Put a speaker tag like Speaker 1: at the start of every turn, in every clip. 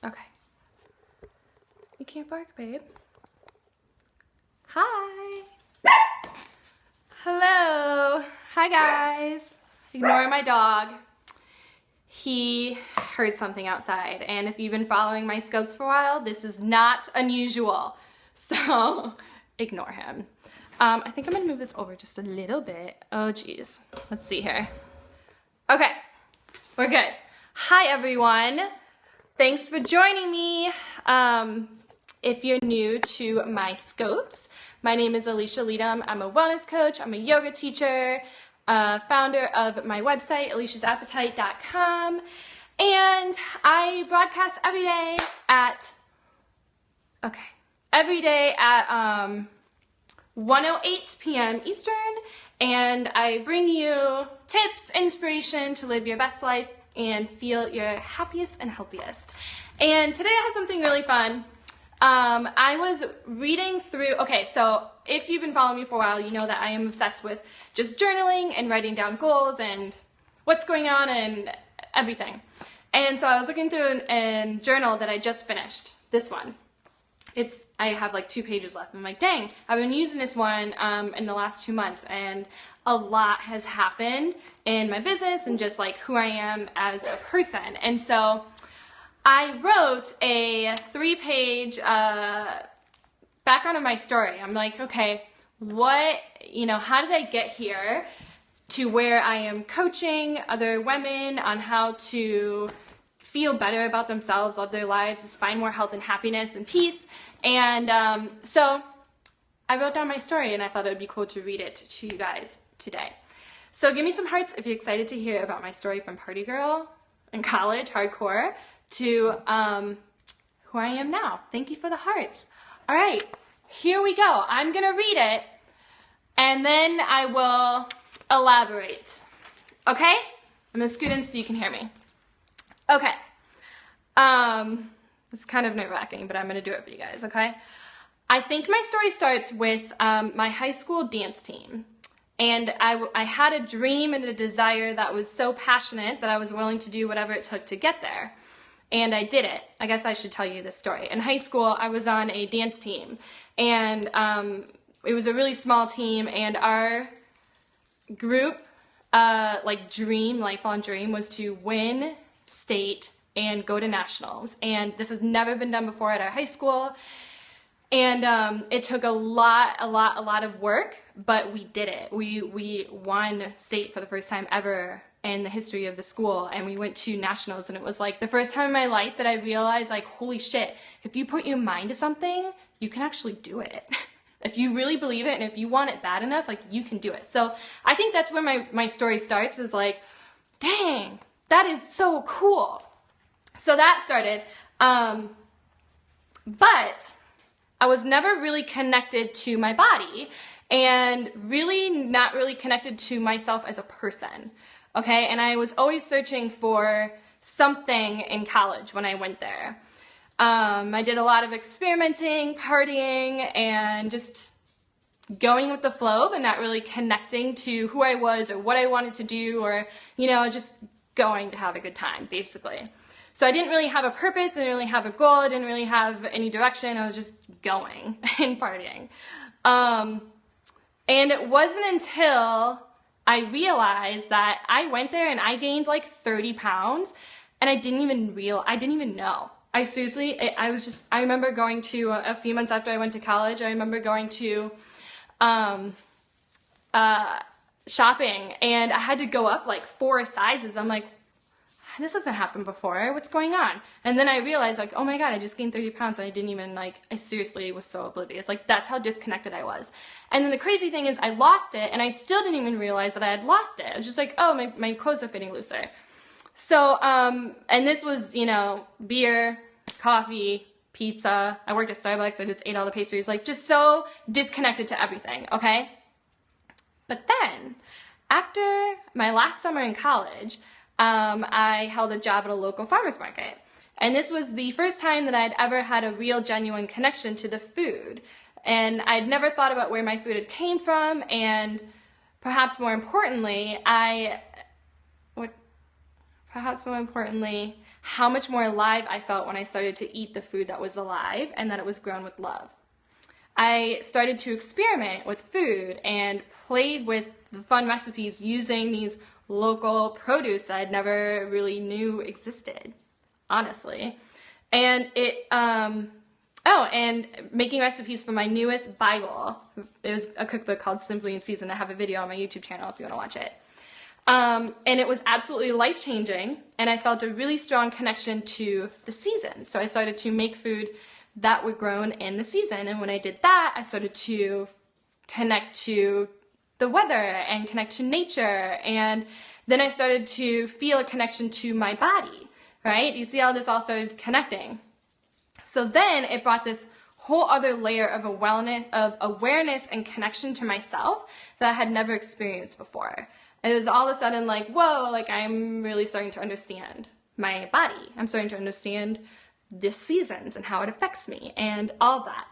Speaker 1: Okay. You can't bark, babe. Hi. Hello. Hi, guys. Ignore my dog. He heard something outside, and if you've been following my scopes for a while, this is not unusual. So ignore him. I think I'm gonna move this over just a little bit. Oh, geez. Let's see here. Okay, we're good. Hi, everyone. Thanks for joining me. If you're new to my scopes, my name is Alicia Leadham. I'm a wellness coach. I'm a yoga teacher, founder of my website, alishasappetite.com. And I broadcast every day at 1:08 p.m. Eastern, and I bring you tips, inspiration to live your best life and feel your happiest and healthiest. And today I have something really fun. I was reading through, so if you've been following me for a while, you know that I am obsessed with just journaling and writing down goals and what's going on and everything. And so I was looking through a journal that I just finished, this one. I have like 2 pages left. I'm like, dang, I've been using this one in the last 2 months, and a lot has happened in my business and just like who I am as a person. And so I wrote a 3-page background of my story. I'm like, okay, how did I get here to where I am coaching other women on how to feel better about themselves, love their lives, just find more health and happiness and peace. And so I wrote down my story, and I thought it would be cool to read it to you guys today. So give me some hearts if you're excited to hear about my story from party girl in college, hardcore, to who I am now. Thank you for the hearts. All right, here we go. I'm going to read it, and then I will elaborate. Okay? I'm going to scoot in so you can hear me. Okay. It's kind of nerve-wracking, but I'm going to do it for you guys, okay? I think my story starts with my high school dance team. And I had a dream and a desire that was so passionate that I was willing to do whatever it took to get there. And I did it. I guess I should tell you this story. In high school, I was on a dance team. And it was a really small team, and our group, lifelong dream, was to win state and go to nationals. And this has never been done before at our high school. And it took a lot of work, but we did it. We won state for the first time ever in the history of the school, and we went to nationals, and it was like the first time in my life that I realized, like, holy shit, if you put your mind to something, you can actually do it. If you really believe it, and if you want it bad enough, like, you can do it. So I think that's where my story starts, is like, dang, that is so cool. So that started, but I was never really connected to my body, and really not really connected to myself as a person, okay? And I was always searching for something in college when I went there. I did a lot of experimenting, partying, and just going with the flow, but not really connecting to who I was or what I wanted to do, or, just going to have a good time, basically. So I didn't really have a purpose, I didn't really have a goal, I didn't really have any direction, I was just going and partying. And it wasn't until I realized that I went there and I gained like 30 pounds, and I didn't even know. I remember going to, a few months after I went to college, I remember going to shopping, and I had to go up like 4 sizes. I'm like, this hasn't happened before. What's going on? And then I realized, like, oh my God, I just gained 30 pounds and I didn't even, I seriously was so oblivious. Like, that's how disconnected I was. And then the crazy thing is I lost it, and I still didn't even realize that I had lost it. I was just like, oh, my clothes are fitting looser. So, and this was, beer, coffee, pizza. I worked at Starbucks. I just ate all the pastries, just so disconnected to everything, okay? But then, after my last summer in college, I held a job at a local farmer's market. And this was the first time that I'd ever had a real, genuine connection to the food. And I'd never thought about where my food had came from, and perhaps more importantly, how much more alive I felt when I started to eat the food that was alive and that it was grown with love. I started to experiment with food and played with the fun recipes using these local produce that I never really knew existed, honestly. And and making recipes for my newest Bible. It was a cookbook called Simply in Season. I have a video on my YouTube channel if you want to watch it. And it was absolutely life-changing, and I felt a really strong connection to the season. So I started to make food that were grown in the season, and when I did that, I started to connect to the weather and connect to nature, and then I started to feel a connection to my body, right? You see how this all started connecting. So then it brought this whole other layer of awareness and connection to myself that I had never experienced before. It was all of a sudden like, whoa, like I'm really starting to understand my body. I'm starting to understand the seasons and how it affects me and all that.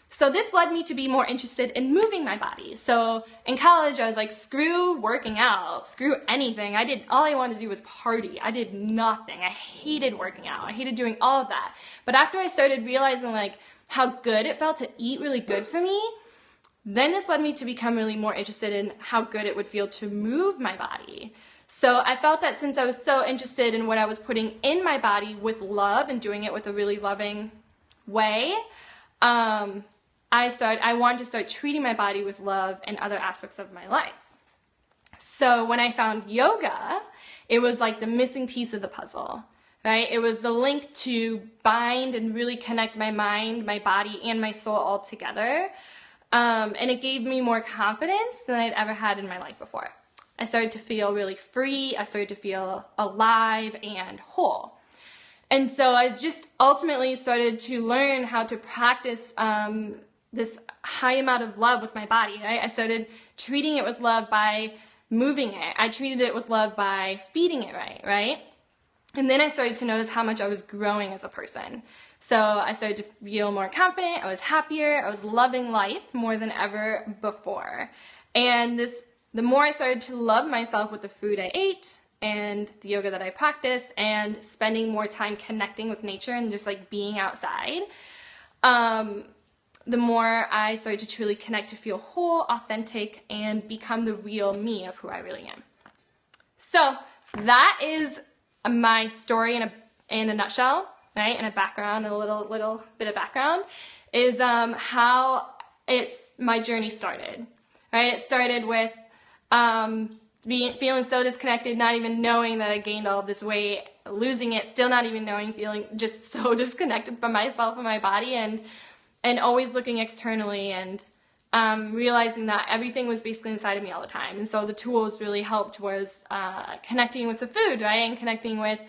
Speaker 1: So this led me to be more interested in moving my body. So in college, I was like, screw working out, screw anything. All I wanted to do was party. I did nothing. I hated working out. I hated doing all of that. But after I started realizing like how good it felt to eat really good for me, then this led me to become really more interested in how good it would feel to move my body. So I felt that since I was so interested in what I was putting in my body with love and doing it with a really loving way, I wanted to start treating my body with love in other aspects of my life. So when I found yoga, it was like the missing piece of the puzzle, right? It was the link to bind and really connect my mind, my body, and my soul all together. And it gave me more confidence than I'd ever had in my life before. I started to feel really free. I started to feel alive and whole. And so I just ultimately started to learn how to practice this high amount of love with my body, right? I started treating it with love by moving it. I treated it with love by feeding it right? And then I started to notice how much I was growing as a person. So I started to feel more confident, I was happier, I was loving life more than ever before. And the more I started to love myself with the food I ate and the yoga that I practiced and spending more time connecting with nature and just like being outside, the more I started to truly connect to feel whole, authentic, and become the real me of who I really am. So that is my story in a nutshell, right? And a background, a little bit of background, is how my journey started, right? It started with feeling so disconnected, not even knowing that I gained all of this weight, losing it, still not even knowing, feeling just so disconnected from myself and my body, and always looking externally and realizing that everything was basically inside of me all the time. And so the tools really helped was connecting with the food, right? And connecting with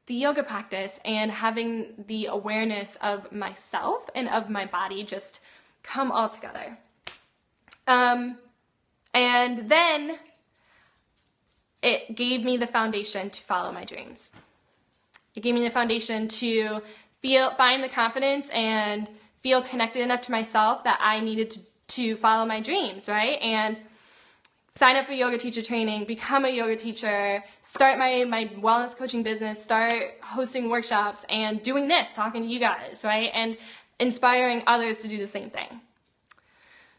Speaker 1: the yoga practice and having the awareness of myself and of my body just come all together. And then it gave me the foundation to follow my dreams. It gave me the foundation to find the confidence and feel connected enough to myself that I needed to follow my dreams, right? And sign up for yoga teacher training, become a yoga teacher, start my wellness coaching business, start hosting workshops, and doing this, talking to you guys, right? And inspiring others to do the same thing.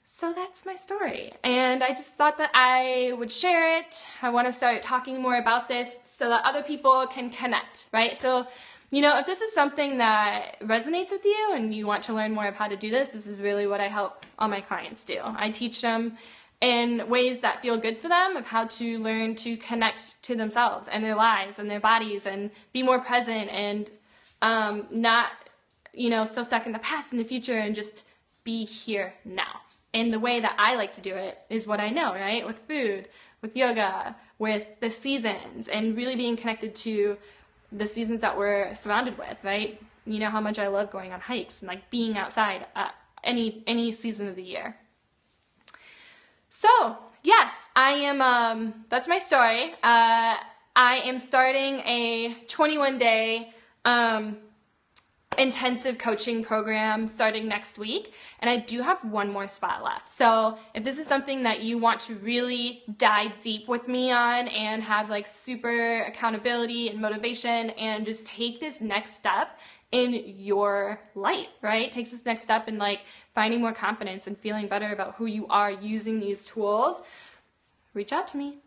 Speaker 1: So that's my story. And I just thought that I would share it. I want to start talking more about this so that other people can connect, right? So, you know, if this is something that resonates with you and you want to learn more of how to do this, this is really what I help all my clients do. I teach them in ways that feel good for them of how to learn to connect to themselves and their lives and their bodies and be more present and not, you know, so stuck in the past and the future, and just be here now. And the way that I like to do it is what I know, right? With food, with yoga, with the seasons, and really being connected to the seasons that we're surrounded with, right? You know how much I love going on hikes and like being outside any season of the year. So yes, I am, that's my story. I am starting a 21-day intensive coaching program starting next week, and I do have one more spot left. So if this is something that you want to really dive deep with me on and have like super accountability and motivation and just take this next step in your life, right? Takes this next step in like finding more confidence and feeling better about who you are using these tools, reach out to me.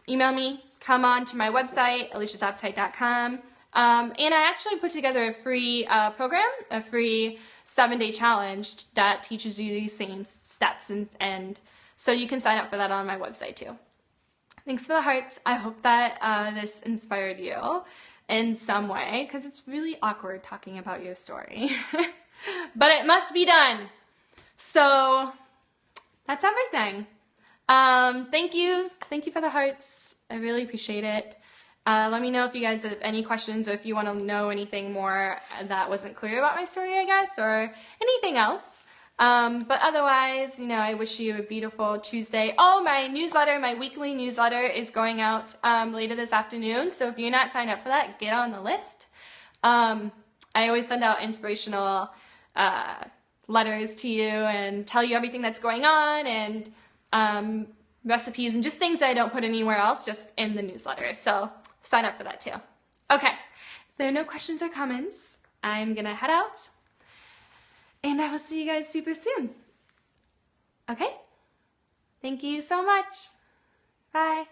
Speaker 1: Email me, come on to my website, alishasappetite.com. And I actually put together a free program, a free 7-day challenge that teaches you these same steps. And so you can sign up for that on my website too. Thanks for the hearts. I hope that this inspired you in some way, because it's really awkward talking about your story. But it must be done. So that's everything. Thank you for the hearts. I really appreciate it. Let me know if you guys have any questions or if you want to know anything more that wasn't clear about my story, I guess, or anything else. But otherwise, I wish you a beautiful Tuesday. Oh, my newsletter, my weekly newsletter is going out later this afternoon. So if you're not signed up for that, get on the list. I always send out inspirational letters to you and tell you everything that's going on and recipes and just things that I don't put anywhere else, just in the newsletter. So sign up for that too. Okay, if there are no questions or comments, I'm gonna head out and I will see you guys super soon. Okay? Thank you so much. Bye.